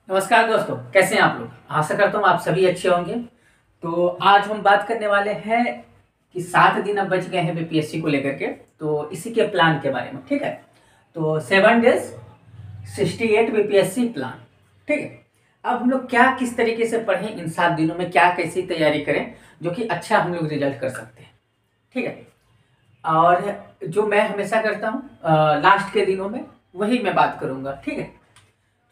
नमस्कार दोस्तों, कैसे हैं आप लोग। आशा करता हूँ आप सभी अच्छे होंगे। तो आज हम बात करने वाले हैं कि 7 दिन अब बच गए हैं बीपीएससी को लेकर के, तो इसी के प्लान के बारे में। ठीक है, तो 7 डेज 68 बीपीएससी प्लान। ठीक है, अब हम लोग क्या किस तरीके से पढ़ें, इन 7 दिनों में क्या कैसी तैयारी करें जो कि अच्छा हम लोग रिजल्ट कर सकते हैं। ठीक है, और जो मैं हमेशा करता हूँ लास्ट के दिनों में, वही मैं बात करूँगा। ठीक है,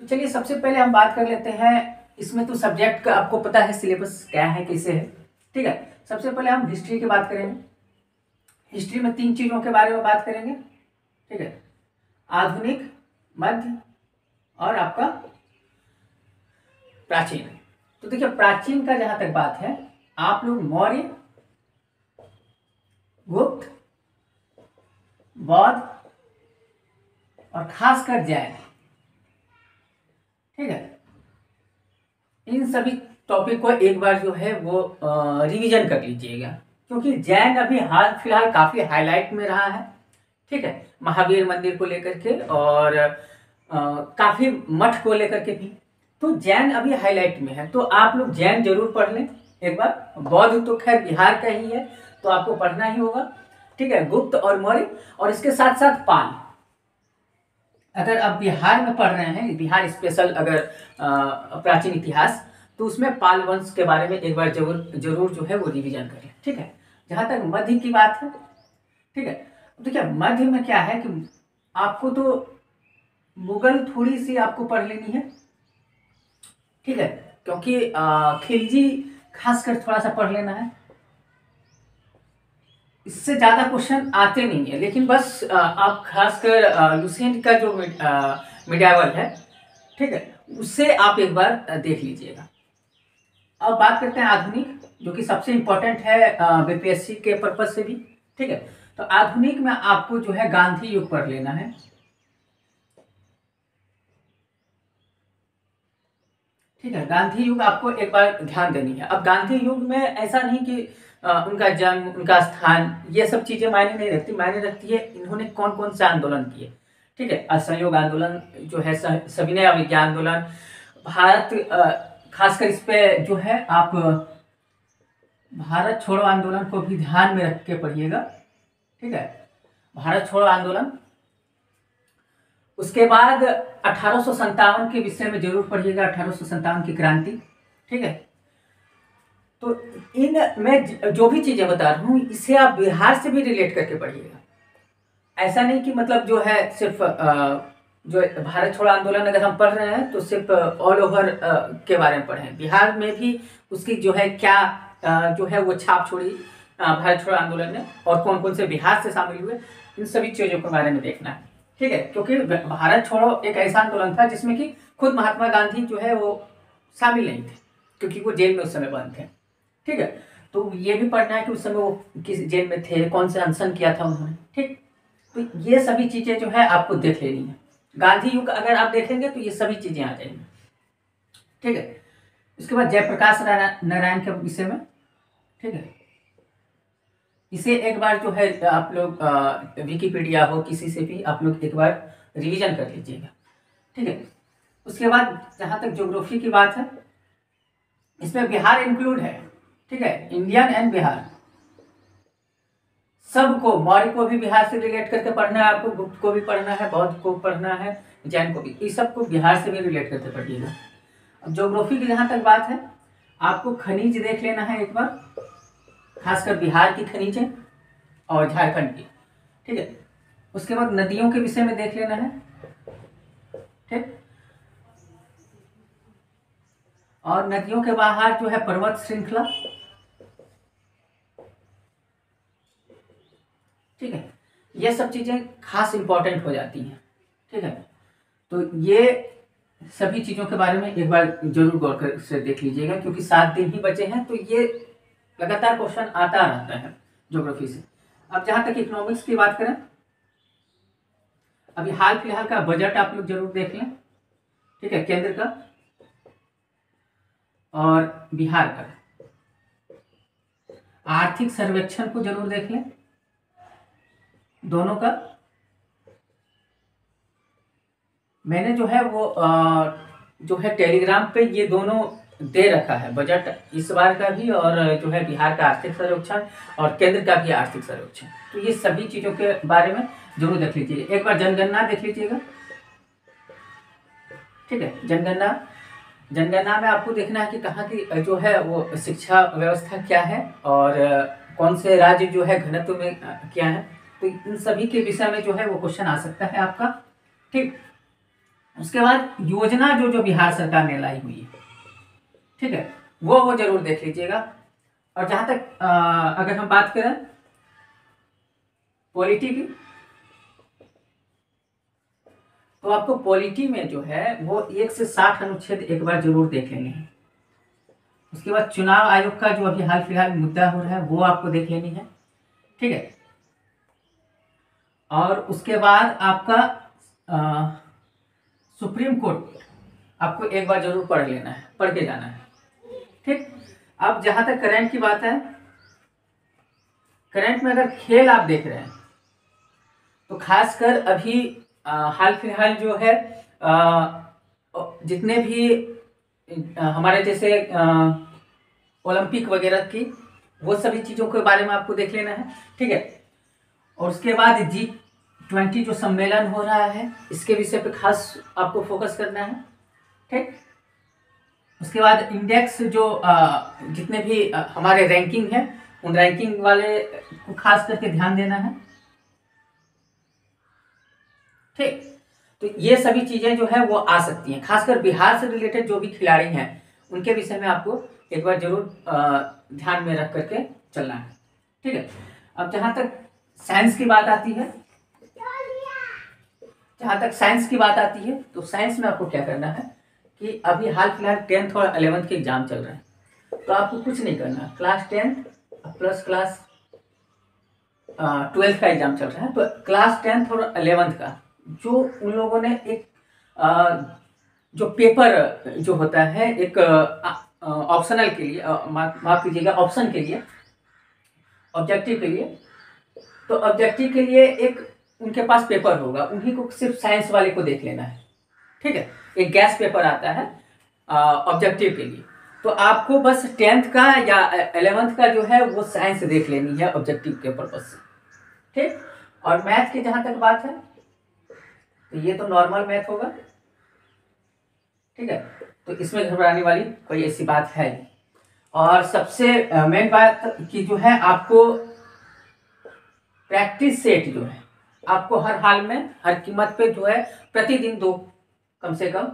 तो चलिए सबसे पहले हम बात कर लेते हैं। इसमें तो सब्जेक्ट का आपको पता है सिलेबस क्या है, कैसे है। ठीक है, सबसे पहले हम हिस्ट्री की बात करेंगे। हिस्ट्री में 3 चीज़ों के बारे में बात करेंगे। ठीक है, आधुनिक, मध्य और आपका प्राचीन। तो देखिए, प्राचीन का जहां तक बात है, आप लोग मौर्य, गुप्त, बौद्ध और खासकर जैन, ठीक है, इन सभी टॉपिक को एक बार जो है वो रिवीजन कर लीजिएगा, क्योंकि जैन अभी हाल फिलहाल काफ़ी हाईलाइट में रहा है। ठीक है, महावीर मंदिर को लेकर के और काफ़ी मठ को लेकर के भी। तो जैन अभी हाईलाइट में है, तो आप लोग जैन जरूर पढ़ लें एक बार। बौद्ध तो खैर बिहार का ही है, तो आपको पढ़ना ही होगा। ठीक है, गुप्त और मौर्य, और इसके साथ साथ पाल। अगर आप बिहार में पढ़ रहे हैं, बिहार स्पेशल अगर प्राचीन इतिहास, तो उसमें पाल वंश के बारे में एक बार जरूर जरूर जो है वो रिवीजन करें। ठीक है, जहां तक मध्य की बात है, ठीक है, तो देखिए मध्य में क्या है कि आपको तो मुगल थोड़ी सी आपको पढ़ लेनी है। ठीक है, क्योंकि खिलजी खासकर थोड़ा सा पढ़ लेना है। इससे ज्यादा क्वेश्चन आते नहीं है, लेकिन बस आप खासकर लुसेंट का जो मिडावल है, ठीक है, उससे आप एक बार देख लीजिएगा। अब बात करते हैं आधुनिक, जो कि सबसे इंपॉर्टेंट है बीपीएससी के पर्पज से भी। ठीक है, तो आधुनिक में आपको जो है गांधी युग पढ़ लेना है। ठीक है, गांधी युग आपको एक बार ध्यान देनी है। अब गांधी युग में ऐसा नहीं कि उनका जन्म, उनका स्थान, ये सब चीजें मायने नहीं रखती। मायने रखती है इन्होंने कौन कौन से आंदोलन किए। ठीक है, असहयोग आंदोलन जो है, सविनय अवज्ञा आंदोलन, भारत खासकर इस पे जो है आप भारत छोड़ो आंदोलन को भी ध्यान में रख के पढ़िएगा। ठीक है, भारत छोड़ो आंदोलन। उसके बाद 1857 के विषय में जरूर पढ़िएगा, 1857 की क्रांति। ठीक है, तो इन मैं जो भी चीजें बता रहा हूँ, इसे आप बिहार से भी रिलेट करके पढ़िएगा। ऐसा नहीं कि मतलब जो है सिर्फ जो भारत छोड़ो आंदोलन अगर हम पढ़ रहे हैं तो सिर्फ ऑल ओवर के बारे में पढ़ें। बिहार में भी उसकी जो है क्या जो है वो छाप छोड़ी भारत छोड़ो आंदोलन ने, और कौन कौन से बिहार से शामिल हुए, इन सभी चीजों के बारे में देखना है। ठीक है, क्योंकि भारत छोड़ो एक ऐसा आंदोलन था जिसमें कि खुद महात्मा गांधी जो है वो शामिल नहीं थे, क्योंकि वो जेल में उस समय बंद थे। ठीक है, तो ये भी पढ़ना है कि उस समय वो किस जेल में थे, कौन से अनशन किया था उन्होंने। ठीक, तो ये सभी चीजें जो है आपको देख लेनी है। गांधी युग अगर आप देखेंगे तो ये सभी चीजें आ जाएंगी। ठीक है, उसके बाद जयप्रकाश नारायण के विषय में। ठीक है, इसे एक बार जो है आप लोग विकिपीडिया हो किसी से भी आप लोग एक बार रिवीजन कर लीजिएगा। ठीक है, उसके बाद जहां तक ज्योग्राफी की बात है, इसमें बिहार इंक्लूड है। ठीक है, इंडियन एंड बिहार सबको, मौर्य को भी बिहार से रिलेट करके पढ़ना है आपको, गुप्त को भी पढ़ना है, बौद्ध को पढ़ना है, जैन को भी, इस सबको बिहार से भी रिलेट करके पढ़िएगा। अब ज्योग्राफी की जहां तक बात है, आपको खनिज देख लेना है एक बार, खासकर बिहार की खनिजें और झारखंड की। ठीक है, उसके बाद नदियों के विषय में देख लेना है। ठीक, और नदियों के बाहर जो है पर्वत श्रृंखला। ठीक है, ये सब चीजें खास इंपॉर्टेंट हो जाती हैं। ठीक है, तो ये सभी चीजों के बारे में एक बार जरूर गौर कर से देख लीजिएगा, क्योंकि 7 दिन ही बचे हैं, तो ये लगातार क्वेश्चन आता रहता है ज्योग्राफी से। अब जहां तक इकोनॉमिक्स की बात करें, अभी हाल फिलहाल का बजट आप लोग जरूर देख लें। ठीक है, केंद्र का और बिहार का आर्थिक सर्वेक्षण को जरूर देख लें, दोनों का। मैंने जो है वो जो है टेलीग्राम पे ये दोनों दे रखा है, बजट इस बार का भी और जो है बिहार का आर्थिक सर्वेक्षण और केंद्र का भी आर्थिक सर्वेक्षण। तो ये सभी चीज़ों के बारे में जरूर देख लीजिए। एक बार जनगणना देख लीजिएगा, ठीक है। जनगणना में आपको देखना है कि कहाँ की जो है वो शिक्षा व्यवस्था क्या है और कौन से राज्य जो है घनत्व में क्या है। तो इन सभी के विषय में जो है वो क्वेश्चन आ सकता है आपका, ठीक। उसके बाद योजना जो जो बिहार सरकार ने लाई हुई है, ठीक है, वो जरूर देख लीजिएगा। और जहाँ तक अगर हम बात करें पॉलिटी की, तो आपको पॉलिटी में जो है वो 1 से 60 अनुच्छेद एक बार जरूर देख लेने हैं। उसके बाद चुनाव आयोग का जो अभी हाल फिलहाल मुद्दा हो रहा है वो आपको देख लेनी है, ठीक है। और उसके बाद आपका सुप्रीम कोर्ट आपको एक बार जरूर पढ़ लेना है, पढ़ के जाना है, ठीक। अब जहां तक करंट की बात है, करंट में अगर खेल आप देख रहे हैं तो खासकर अभी हाल फिलहाल जो है जितने भी हमारे जैसे ओलंपिक वगैरह की वो सभी चीज़ों के बारे में आपको देख लेना है, ठीक है। और उसके बाद G20 जो सम्मेलन हो रहा है इसके विषय पे खास आपको फोकस करना है, ठीक। उसके बाद इंडेक्स जो जितने भी हमारे रैंकिंग है उन रैंकिंग वाले को खास करके ध्यान देना है, ठीक। तो ये सभी चीजें जो है वो आ सकती हैं, खासकर बिहार से रिलेटेड जो भी खिलाड़ी हैं उनके विषय में आपको एक बार जरूर ध्यान में रख करके चलना है, ठीक है। अब जहां तक साइंस की बात आती है, तो साइंस में आपको क्या करना है कि अभी हाल फिलहाल 10th और 11th के एग्जाम चल रहे हैं। तो आपको कुछ नहीं करना, class 10th plus class 12th का एग्जाम चल रहा है, तो क्लास 10th और 11th का जो उन लोगों ने एक जो पेपर जो होता है एक ऑप्शनल के लिए, माफ कीजिएगा, ऑप्शन के लिए, ऑब्जेक्टिव के लिए, तो ऑब्जेक्टिव के लिए एक उनके पास पेपर होगा, उन्हीं को सिर्फ साइंस वाले को देख लेना है, ठीक है। एक गैस पेपर आता है ऑब्जेक्टिव के लिए, तो आपको बस 10th का या 11th का जो है वो साइंस देख लेनी है ऑब्जेक्टिव के पर्पज से, ठीक। और मैथ की जहां तक बात है तो ये तो नॉर्मल मैथ होगा, ठीक है। तो इसमें घबराने वाली कोई ऐसी बात है नहीं। और सबसे मेन बात की जो है आपको प्रैक्टिस सेट जो है आपको हर हाल में हर कीमत पे जो है प्रतिदिन 2, कम से कम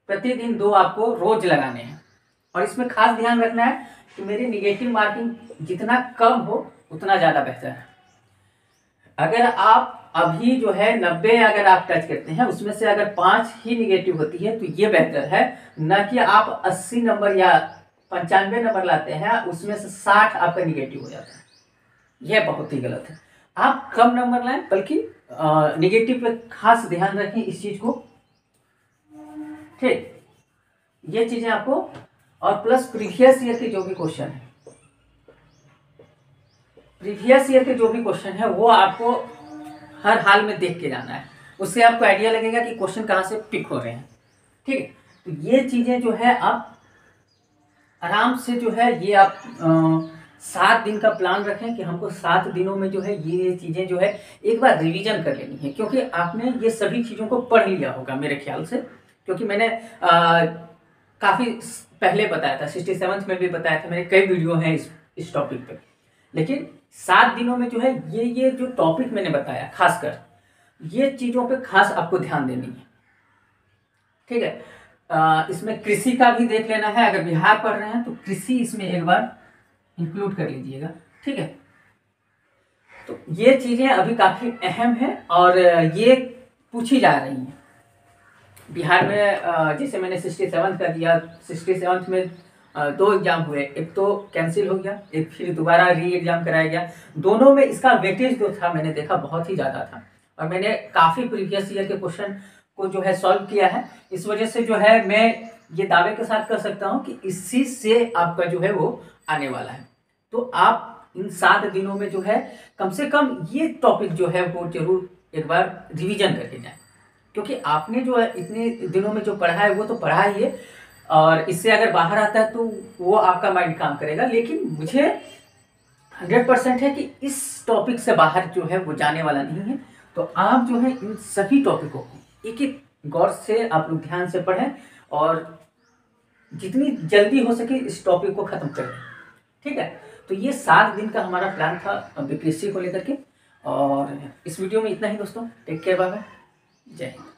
प्रतिदिन 2 आपको रोज लगाने हैं। और इसमें खास ध्यान रखना है कि मेरी निगेटिव मार्किंग जितना कम हो उतना ज़्यादा बेहतर है। अगर आप अभी जो है 90 अगर आप टच करते हैं उसमें से अगर 5 ही निगेटिव होती है तो ये बेहतर है, न कि आप 80 नंबर या 95 नंबर लाते हैं उसमें से 60 आपका निगेटिव हो जाता है। यह बहुत ही गलत है। आप कम नंबर लाएं, बल्कि निगेटिव पे खास ध्यान रखें इस चीज को, ठीक। ये चीजें आपको, और प्लस प्रीवियस ईयर के जो भी क्वेश्चन है, वो आपको हर हाल में देख के जाना है, उससे आपको आइडिया लगेगा कि क्वेश्चन कहाँ से पिक हो रहे हैं, ठीक है। तो ये चीजें जो है आप आराम से जो है ये आप 7 दिन का प्लान रखें कि हमको 7 दिनों में जो है ये चीजें जो है एक बार रिवीजन कर लेनी है, क्योंकि आपने ये सभी चीजों को पढ़ लिया होगा मेरे ख्याल से, क्योंकि मैंने काफी पहले बताया था, 67th में भी बताया था, मेरे कई वीडियो हैं इस टॉपिक पे। लेकिन 7 दिनों में जो है ये जो टॉपिक मैंने बताया खासकर ये चीजों पे खास आपको ध्यान देनी है, ठीक है। इसमें कृषि का भी देख लेना है, अगर बिहार पढ़ रहे हैं तो कृषि इसमें एक बार इंक्लूड कर लीजिएगा, ठीक है। तो ये चीजें अभी काफी अहम है और ये पूछी जा रही हैं बिहार में। जैसे मैंने 67 का दिया, 67 में 2 एग्जाम हुए, एक तो कैंसिल हो गया, एक फिर दोबारा री एग्जाम कराया गया। दोनों में इसका वेटेज जो था मैंने देखा बहुत ही ज़्यादा था, और मैंने काफ़ी प्रीवियस ईयर के क्वेश्चन को जो है सॉल्व किया है। इस वजह से जो है मैं ये दावे के साथ कर सकता हूँ कि इसी से आपका जो है वो आने वाला है। तो आप इन 7 दिनों में जो है कम से कम ये टॉपिक जो है वो जरूर एक बार रिवीजन करके जाएं, क्योंकि आपने जो है इतने दिनों में जो पढ़ा है वो तो पढ़ा ही है, और इससे अगर बाहर आता है तो वो आपका माइंड काम करेगा। लेकिन मुझे 100% है कि इस टॉपिक से बाहर जो है वो जाने वाला नहीं है। तो आप जो है इन सभी टॉपिकों को एक एक गौर से आप लोग ध्यान से पढ़ें, और जितनी जल्दी हो सके इस टॉपिक को ख़त्म कर दें, ठीक है। तो ये 7 दिन का हमारा प्लान था बीपीएससी को लेकर के, और इस वीडियो में इतना ही दोस्तों। टेक केयर, बाय बाय, जय हिंद।